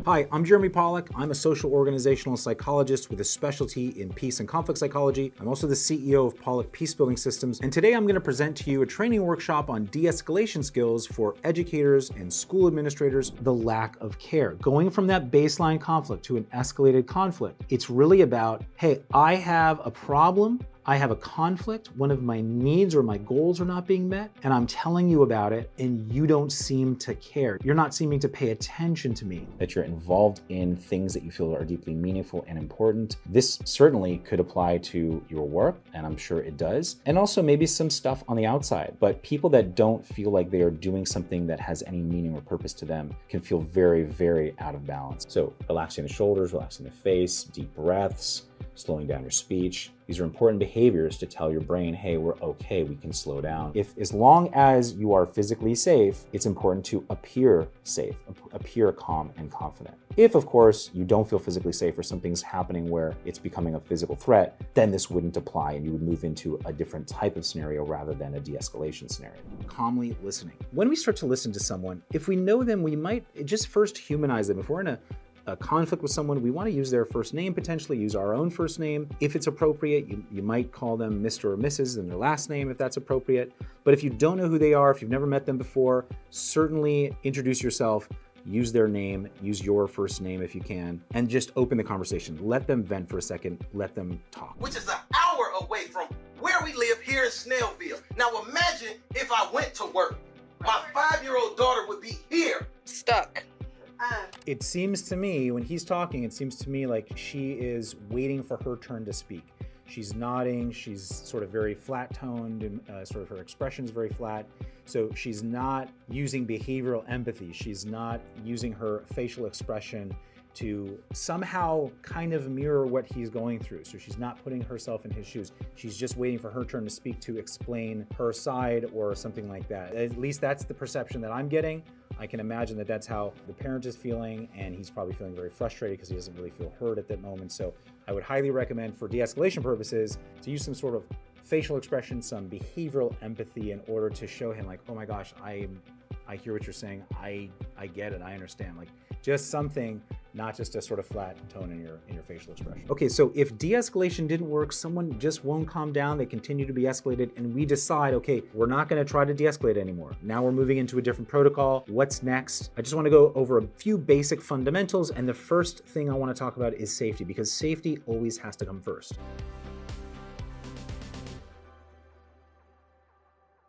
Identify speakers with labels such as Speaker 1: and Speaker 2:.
Speaker 1: Hi, I'm Jeremy Pollack. I'm a social organizational psychologist with a specialty in peace and conflict psychology. I'm also the CEO of Pollack Peacebuilding Systems, and today I'm going to present to you a training workshop on de-escalation skills for educators and school administrators, the lack of care. Going from that baseline conflict to an escalated conflict, it's really about, hey, I have a problem, I have a conflict, one of my needs or my goals are not being met, and I'm telling you about it, and you don't seem to care. You're not seeming to pay attention to me.
Speaker 2: That you're involved in things that you feel are deeply meaningful and important. This certainly could apply to your work, and I'm sure it does, and also maybe some stuff on the outside. But people that don't feel like they are doing something that has any meaning or purpose to them can feel very, very out of balance. So relaxing the shoulders, relaxing the face, deep breaths, slowing down your speech. These are important behaviors to tell your brain, hey, we're okay, we can slow down. As long as you are physically safe, it's important to appear safe, appear calm and confident. If, of course, you don't feel physically safe or something's happening where it's becoming a physical threat, then this wouldn't apply and you would move into a different type of scenario rather than a de-escalation scenario.
Speaker 1: Calmly listening. When we start to listen to someone, if we know them, we might just first humanize them. If we're in a conflict with someone, we want to use their first name, potentially use our own first name. If it's appropriate, you might call them Mr. or Mrs. and their last name if that's appropriate. But if you don't know who they are, if you've never met them before, certainly introduce yourself, use their name, use your first name if you can, and just open the conversation. Let them vent for a second, let them talk.
Speaker 3: Which is an hour away from where we live here in Snellville. Now imagine if I went to work. My 5-year-old daughter would be here.
Speaker 4: Stuck.
Speaker 1: It seems to me, when he's talking, it seems to me like she is waiting for her turn to speak. She's nodding, she's sort of very flat-toned, and sort of her expression is very flat. So she's not using behavioral empathy. She's not using her facial expression to somehow kind of mirror what he's going through. So she's not putting herself in his shoes. She's just waiting for her turn to speak to explain her side or something like that. At least that's the perception that I'm getting. I can imagine that that's how the parent is feeling, and he's probably feeling very frustrated because he doesn't really feel heard at that moment. So I would highly recommend, for de-escalation purposes, to use some sort of facial expression, some behavioral empathy in order to show him like, oh my gosh, I hear what you're saying. I get it. I understand. Like just something, not just a sort of flat tone in your facial expression. Okay, so if de-escalation didn't work, someone just won't calm down, they continue to be escalated, and we decide, okay, we're not gonna try to de-escalate anymore. Now we're moving into a different protocol. What's next? I just wanna go over a few basic fundamentals, and the first thing I wanna talk about is safety, because safety always has to come first.